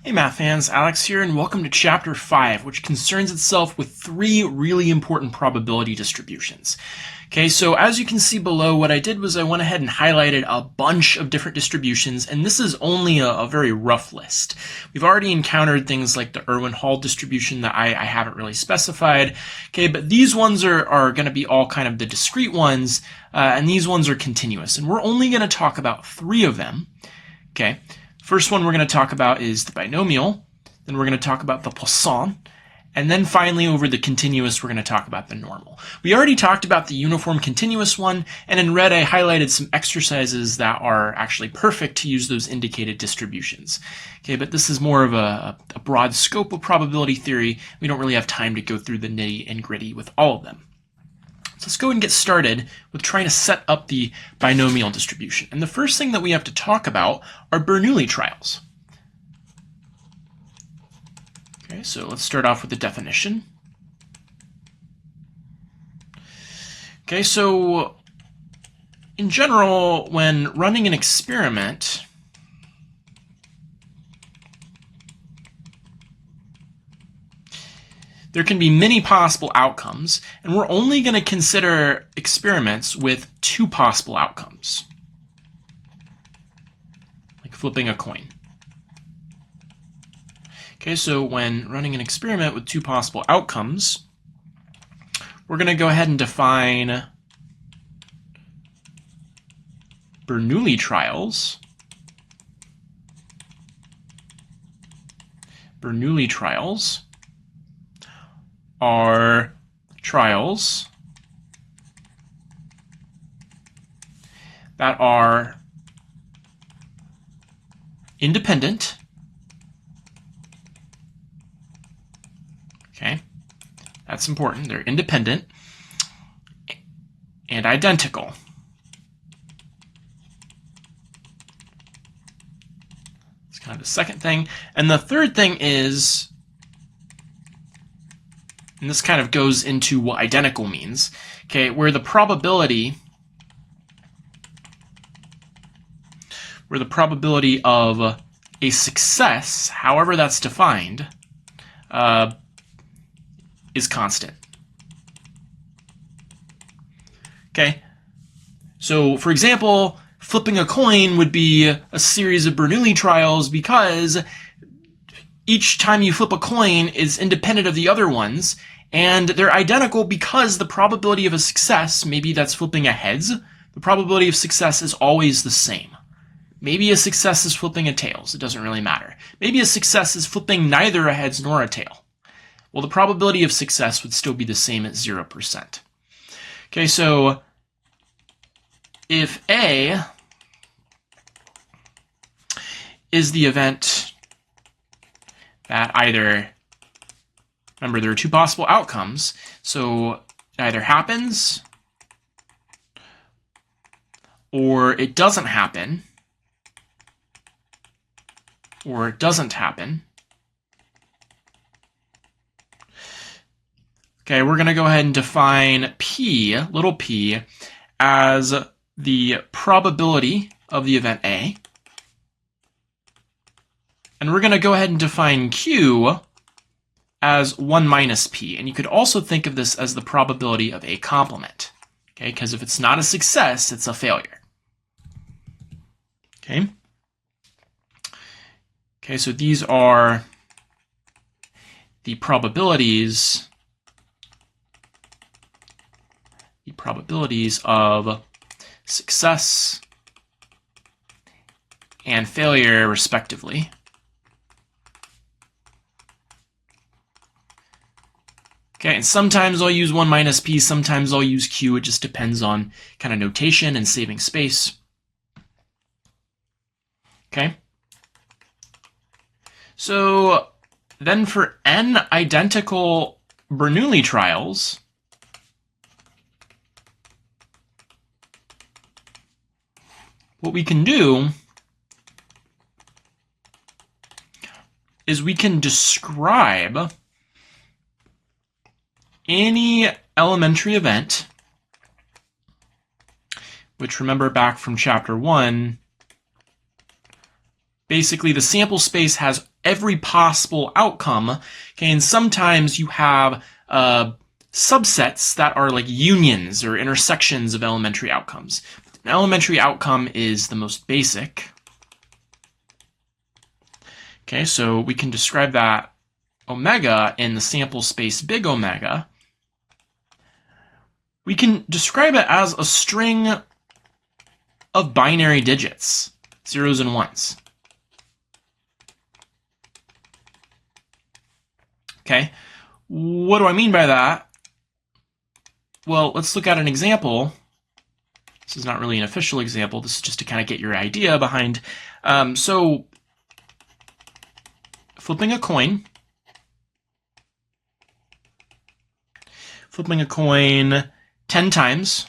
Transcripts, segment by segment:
Hey math fans, Alex here, and welcome to Chapter 5, which concerns itself with three really important probability distributions. Okay, so as you can see below, what I did was I went ahead and highlighted a bunch of different distributions, and this is only a very rough list. We've already encountered things like the Irwin-Hall distribution that I haven't really specified, okay, but these ones are going to be all kind of the discrete ones, and these ones are continuous, and we're only going to talk about three of them, okay? First one we're going to talk about is the binomial, then we're going to talk about the Poisson, and then finally over the continuous we're going to talk about the normal. We already talked about the uniform continuous one, and in red I highlighted some exercises that are actually perfect to use those indicated distributions. Okay, but this is more of a broad scope of probability theory. We don't really have time to go through the nitty and gritty with all of them. So let's go ahead and get started with trying to set up the binomial distribution. And the first thing that we have to talk about are Bernoulli trials. Okay, so let's start off with the definition. Okay, so in general, when running an experiment, there can be many possible outcomes, and we're only going to consider experiments with two possible outcomes, like flipping a coin. Okay, so when running an experiment with two possible outcomes, we're going to go ahead and define Bernoulli trials. Bernoulli trials are trials that are independent, okay, that's important, they're independent and identical. That's kind of the second thing. And the third thing is, and this kind of goes into what identical means, okay, where the probability of a success, however that's defined, is constant. Okay, so for example, flipping a coin would be a series of Bernoulli trials because each time you flip a coin is independent of the other ones, and they're identical because the probability of a success, maybe that's flipping a heads, the probability of success is always the same. Maybe a success is flipping a tails, it doesn't really matter. Maybe a success is flipping neither a heads nor a tail. Well, the probability of success would still be the same at 0%. Okay, so if A is the event that either, remember there are two possible outcomes, so it either happens or it doesn't happen, or it doesn't happen. Okay, we're going to go ahead and define P, little p, as the probability of the event A. And we're going to go ahead and define Q as 1 minus P. And you could also think of this as the probability of a complement. Okay, because if it's not a success, it's a failure. Okay. Okay, so these are the probabilities of success and failure, respectively. Okay, and sometimes I'll use 1 minus P, sometimes I'll use Q. It just depends on kind of notation and saving space. Okay. So then for n identical Bernoulli trials, what we can do is we can describe any elementary event, which remember back from chapter 1, basically the sample space has every possible outcome. Okay, and sometimes you have subsets that are like unions or intersections of elementary outcomes. An elementary outcome is the most basic. Okay, so we can describe that omega in the sample space big omega. We can describe it as a string of binary digits, zeros and ones. Okay, what do I mean by that? Well, let's look at an example. This is not really an official example. This is just to kind of get your idea behind. So flipping a coin 10 times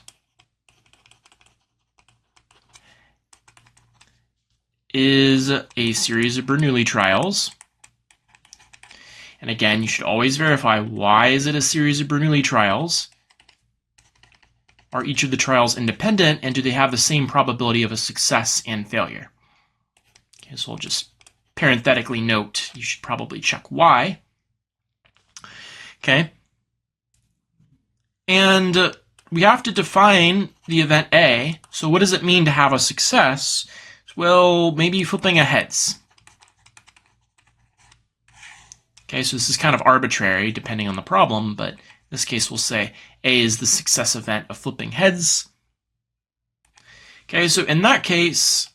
is a series of Bernoulli trials. And again, you should always verify, why is it a series of Bernoulli trials? Are each of the trials independent, and do they have the same probability of a success and failure? Okay, so I'll just parenthetically note, you should probably check why. Okay. And we have to define the event A. So what does it mean to have a success? Well, maybe flipping a heads. Okay, so this is kind of arbitrary depending on the problem, but in this case we'll say A is the success event of flipping heads. Okay, so in that case,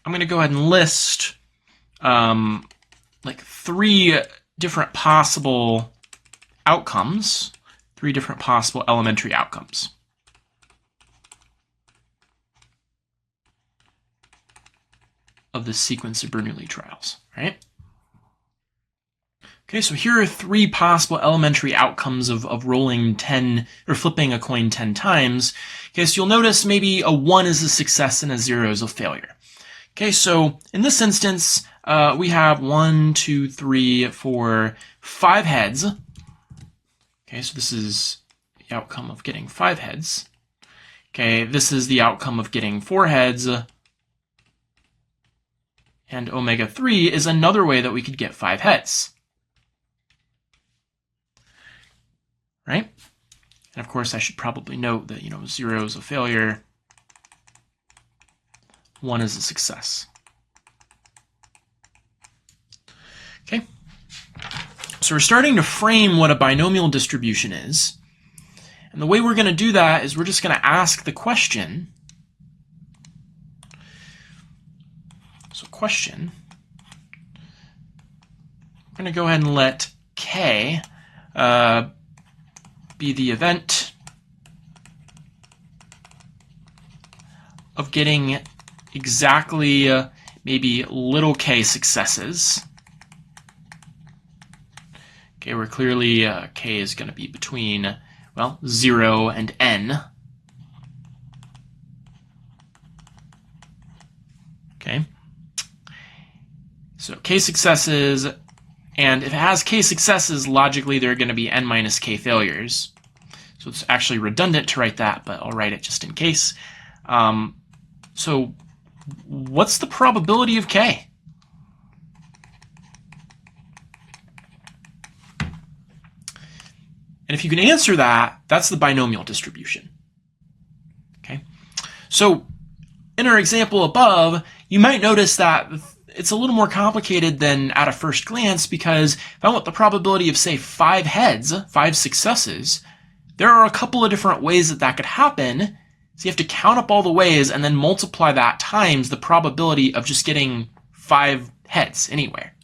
I'm going to go ahead and list like 3 different possible outcomes, 3 different possible elementary outcomes. Of this sequence of Bernoulli trials, right? Okay, so here are 3 possible elementary outcomes of rolling 10 or flipping a coin 10 times. Okay, so you'll notice maybe a 1 is a success and a 0 is a failure. Okay, so in this instance, we have 1, 2, 3, 4, 5 heads. Okay, so this is the outcome of getting 5 heads. Okay, this is the outcome of getting 4 heads. And omega 3 is another way that we could get 5 heads. Right? And of course, I should probably note that, 0 is a failure, 1 is a success. Okay. So we're starting to frame what a binomial distribution is. And the way we're going to do that is we're just going to ask the question. So question, we're going to go ahead and let K be the event of getting exactly maybe little k successes. Okay, where clearly k is going to be between, well, 0 and n. Okay. So k successes, and if it has k successes, logically there are going to be n minus k failures. So it's actually redundant to write that, but I'll write it just in case. So what's the probability of k? And if you can answer that, that's the binomial distribution. Okay. So in our example above, you might notice that it's a little more complicated than at a first glance, because if I want the probability of, say, 5 heads, 5 successes, there are a couple of different ways that could happen. So you have to count up all the ways and then multiply that times the probability of just getting 5 heads anywhere.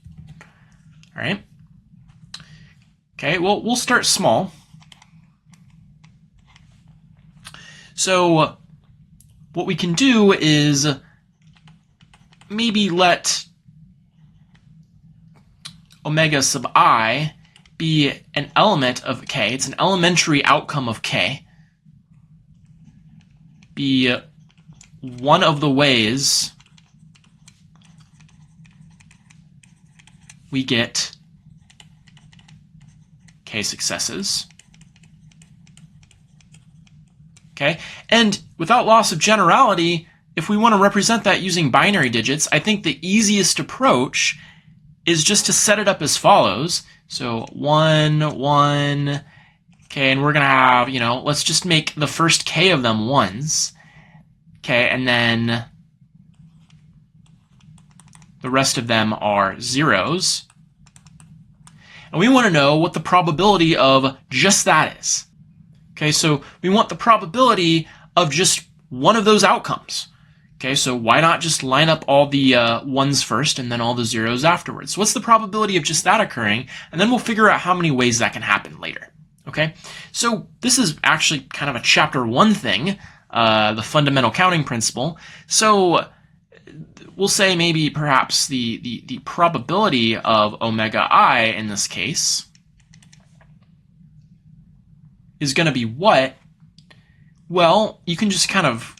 All right? Okay, well, we'll start small. So what we can do is maybe let omega sub I be an element of k. It's an elementary outcome of k. Be one of the ways we get k successes. Okay, and without loss of generality, if we want to represent that using binary digits, I think the easiest approach is just to set it up as follows. So 1, 1, okay, and we're going to have, let's just make the first k of them ones. Okay, and then the rest of them are zeros. And we want to know what the probability of just that is. Okay, so we want the probability of just one of those outcomes. Okay, so why not just line up all the ones first and then all the zeros afterwards? So what's the probability of just that occurring? And then we'll figure out how many ways that can happen later. Okay, so this is actually kind of a chapter 1 thing, the fundamental counting principle. So we'll say maybe perhaps the probability of omega I in this case is going to be what? Well, you can just kind of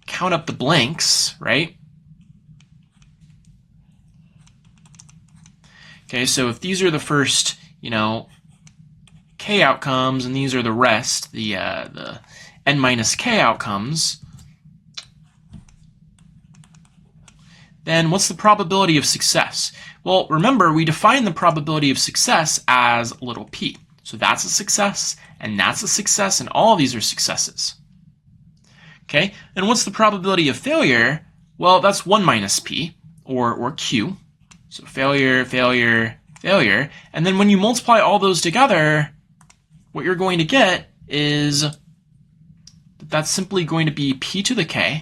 count up the blanks, right? Okay, so if these are the first, k outcomes, and these are the rest, the n minus k outcomes, then what's the probability of success? Well, remember, we define the probability of success as little p. So that's a success, and that's a success, and all of these are successes. Okay, and what's the probability of failure? Well, that's 1 minus p, or q. So failure, failure, failure. And then when you multiply all those together, what you're going to get is that that's simply going to be p to the k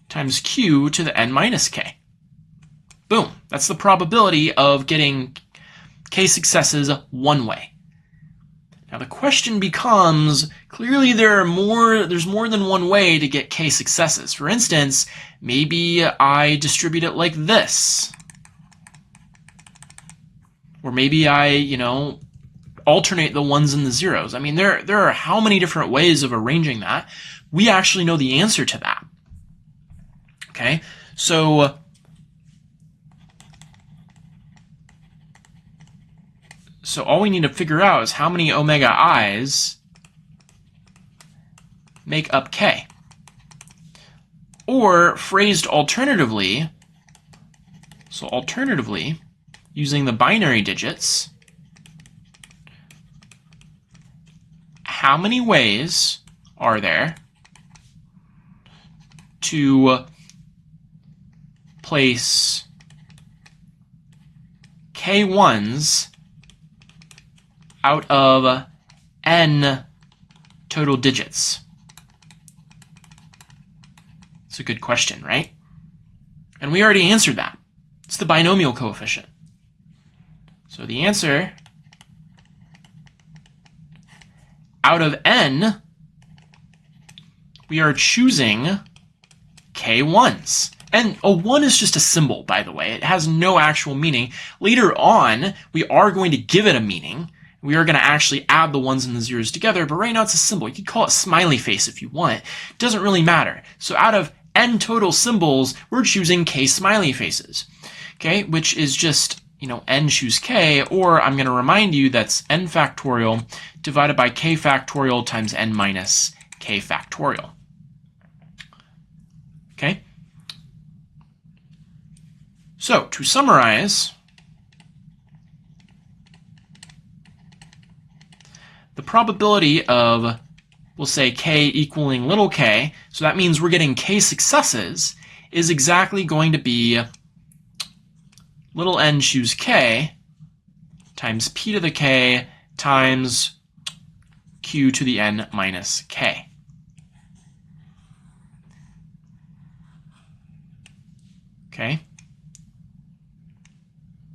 times q to the n minus k. Boom. That's the probability of getting k successes one way. Now the question becomes, clearly there's more than one way to get k successes. For instance, maybe I distribute it like this. Or maybe I, alternate the ones and the zeros. I mean, there are how many different ways of arranging that? We actually know the answer to that. Okay, so all we need to figure out is how many omega i's make up k. Or phrased alternatively, using the binary digits, how many ways are there to place k1s out of n total digits? It's a good question, right? And we already answered that. It's the binomial coefficient. So the answer, out of n, we are choosing k1s. And a 1 is just a symbol, by the way. It has no actual meaning. Later on, we are going to give it a meaning. We are going to actually add the ones and the zeros together, but right now it's a symbol. You could call it smiley face if you want. It doesn't really matter. So out of n total symbols, we're choosing k smiley faces, okay, which is just, n choose k, or I'm going to remind you that's n factorial divided by k factorial times n minus k factorial. Okay? So, to summarize, the probability of, we'll say, k equaling little k, so that means we're getting k successes, is exactly going to be little n choose k times p to the k times q to the n minus k. Okay?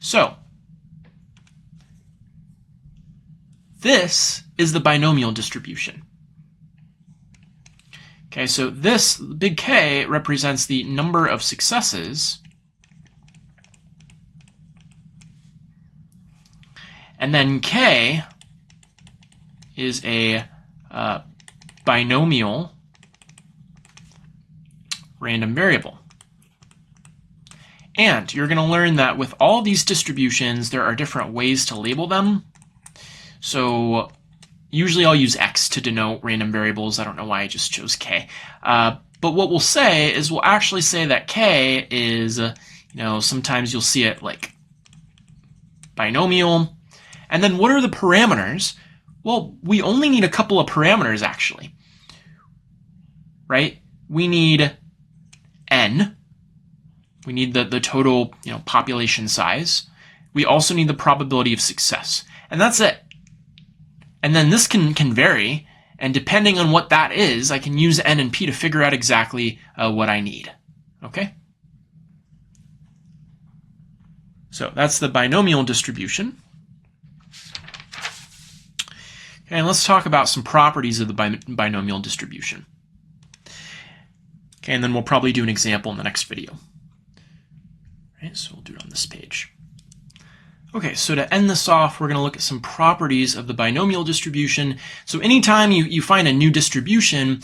So, this is the binomial distribution. Okay, so this big K represents the number of successes, and then K is a binomial random variable. And you're going to learn that with all these distributions, there are different ways to label them. So usually I'll use X to denote random variables. I don't know why I just chose K. But what we'll say is we'll actually say that k is, sometimes you'll see it like binomial. And then what are the parameters? Well, we only need a couple of parameters, actually. Right? We need n. We need the total population size. We also need the probability of success. And that's it. And then this can vary. And depending on what that is, I can use n and p to figure out exactly what I need. Okay? So that's the binomial distribution. Okay, and let's talk about some properties of the binomial distribution. Okay, and then we'll probably do an example in the next video. All right, so we'll do it on this page. Okay, so to end this off, we're going to look at some properties of the binomial distribution. So anytime you find a new distribution,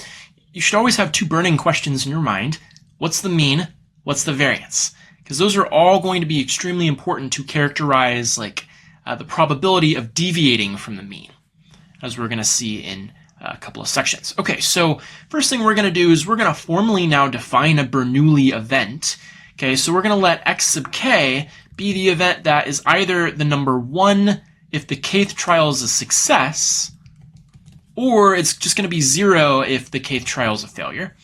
you should always have two burning questions in your mind. What's the mean? What's the variance? Because those are all going to be extremely important to characterize the probability of deviating from the mean, as we're going to see in a couple of sections. Okay, so first thing we're going to do is we're going to formally now define a Bernoulli event. Okay, so we're going to let x sub k be the event that is either the number 1 if the kth trial is a success, or it's just going to be 0 if the kth trial is a failure.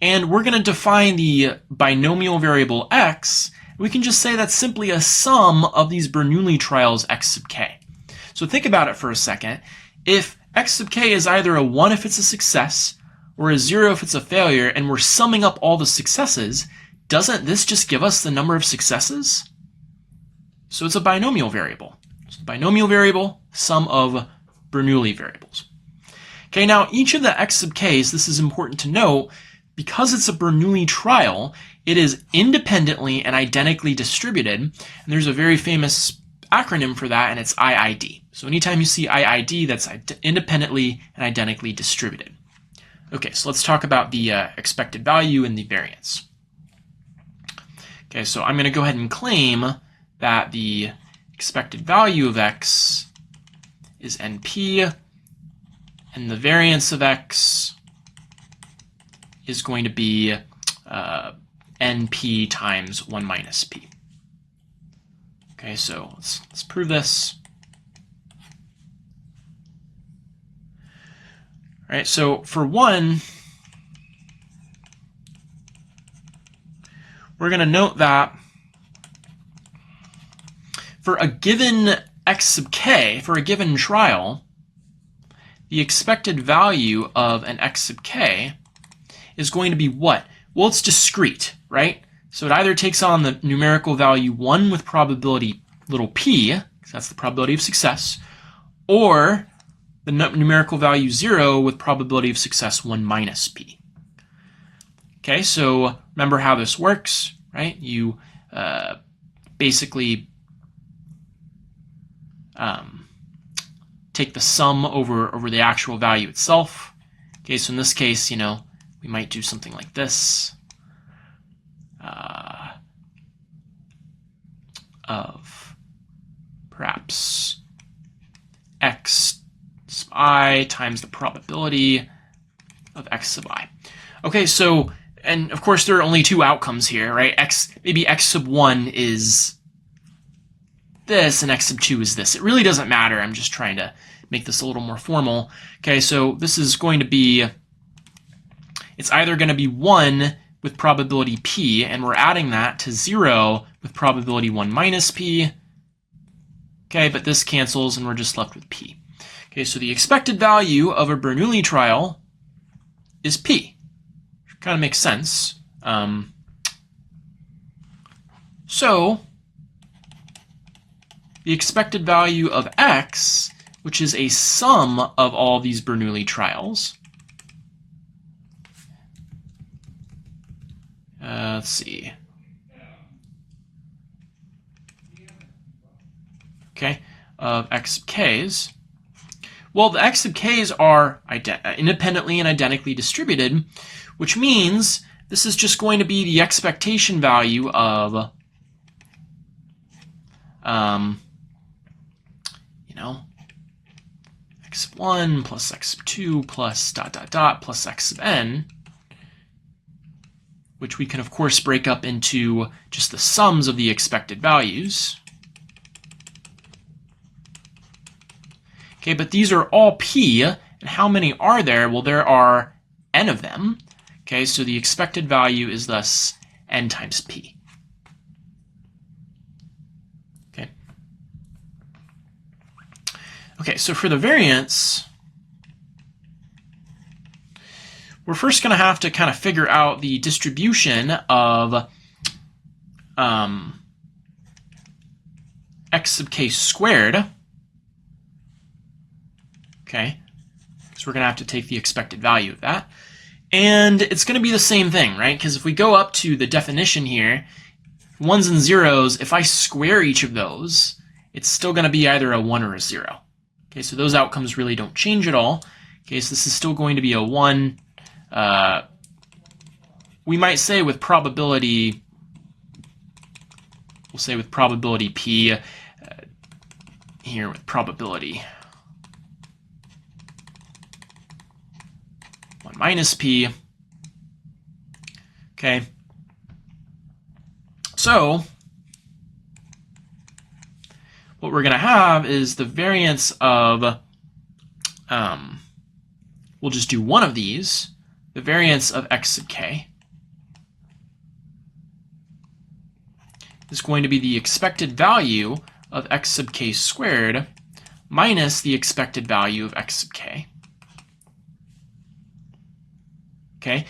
And we're going to define the binomial variable x. We can just say that's simply a sum of these Bernoulli trials x sub k. So think about it for a second. If x sub k is either a 1 if it's a success, or a 0 if it's a failure, and we're summing up all the successes, doesn't this just give us the number of successes? So it's a binomial variable. So binomial variable, sum of Bernoulli variables. Okay, now each of the x sub k's, this is important to note, because it's a Bernoulli trial, it is independently and identically distributed. And there's a very famous acronym for that, and it's IID. So anytime you see IID, that's independently and identically distributed. Okay, so let's talk about the expected value and the variance. Okay, so I'm going to go ahead and claim that the expected value of x is NP, and the variance of x is going to be NP times 1 minus p. Okay, so let's prove this. All right, so for 1, we're going to note that for a given x sub k, for a given trial, the expected value of an x sub k is going to be what? Well, it's discrete, right? So it either takes on the numerical value 1 with probability little p, because that's the probability of success, or the numerical value 0 with probability of success 1 minus p. Okay, so remember how this works, right? You basically take the sum over the actual value itself. Okay, so in this case, we might do something like this. Of perhaps x sub I times the probability of x sub I. Okay, so, and of course there are only two outcomes here, right? Maybe x sub 1 is this and x sub 2 is this. It really doesn't matter. I'm just trying to make this a little more formal. Okay, so this is going to be, it's either going to be 1 with probability p, and we're adding that to 0 with probability 1 minus p. Okay, but this cancels and we're just left with p. Okay, so the expected value of a Bernoulli trial is p. Kind of makes sense. So the expected value of x, which is a sum of all these Bernoulli trials, let's see. Okay, of x sub k's. Well, the x sub k's are independently and identically distributed, which means this is just going to be the expectation value of, x sub 1 plus x sub 2 plus dot dot dot plus x sub n. which we can of course break up into just the sums of the expected values. Okay, but these are all p, and how many are there? Well, there are n of them. Okay, so the expected value is thus n times p. Okay, so for the variance, we're first going to have to kind of figure out the distribution of x sub k squared. Okay, so we're going to have to take the expected value of that. And it's going to be the same thing, right? Because if we go up to the definition here, ones and zeros, if I square each of those, it's still going to be either a 1 or a 0. Okay, so those outcomes really don't change at all. Okay, so this is still going to be a 1. We might say with probability, we'll say with probability p, here with probability 1 minus p. Okay, so what we're going to have is the variance of, we'll just do one of these, the variance of x sub k is going to be the expected value of x sub k squared minus the expected value of x sub k. Okay,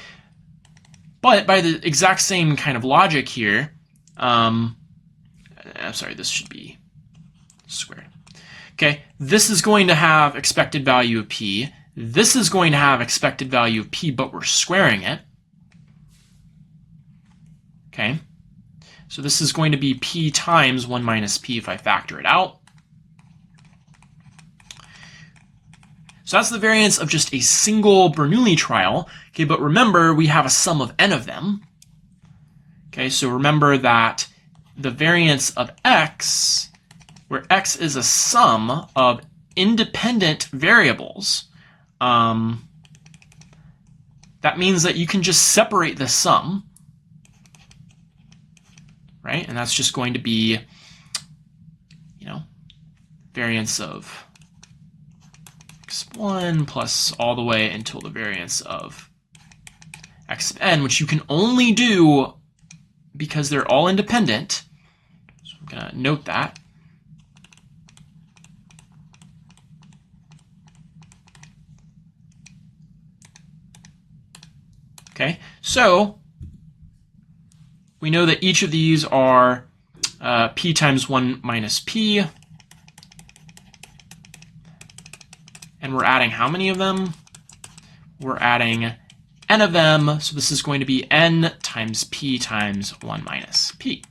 but by the exact same kind of logic here, I'm sorry, this should be squared. Okay, this is going to have expected value of p. This is going to have expected value of p, but we're squaring it. Okay, so this is going to be p times 1 minus p if I factor it out. So that's the variance of just a single Bernoulli trial. Okay, but remember we have a sum of n of them. Okay, so remember that the variance of x, where x is a sum of independent variables, that means that you can just separate the sum, right? And that's just going to be, variance of x1 plus all the way until the variance of x sub n, which you can only do because they're all independent. So I'm going to note that. Okay, so we know that each of these are p times 1 minus p. And we're adding how many of them? We're adding n of them. So this is going to be n times p times 1 minus p.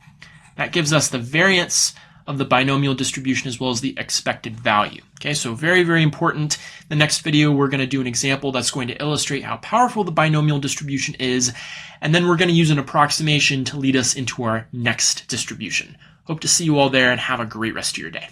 That gives us the variance of the binomial distribution as well as the expected value. Okay, so very, very important. The next video, we're going to do an example that's going to illustrate how powerful the binomial distribution is, and then we're going to use an approximation to lead us into our next distribution. Hope to see you all there and have a great rest of your day.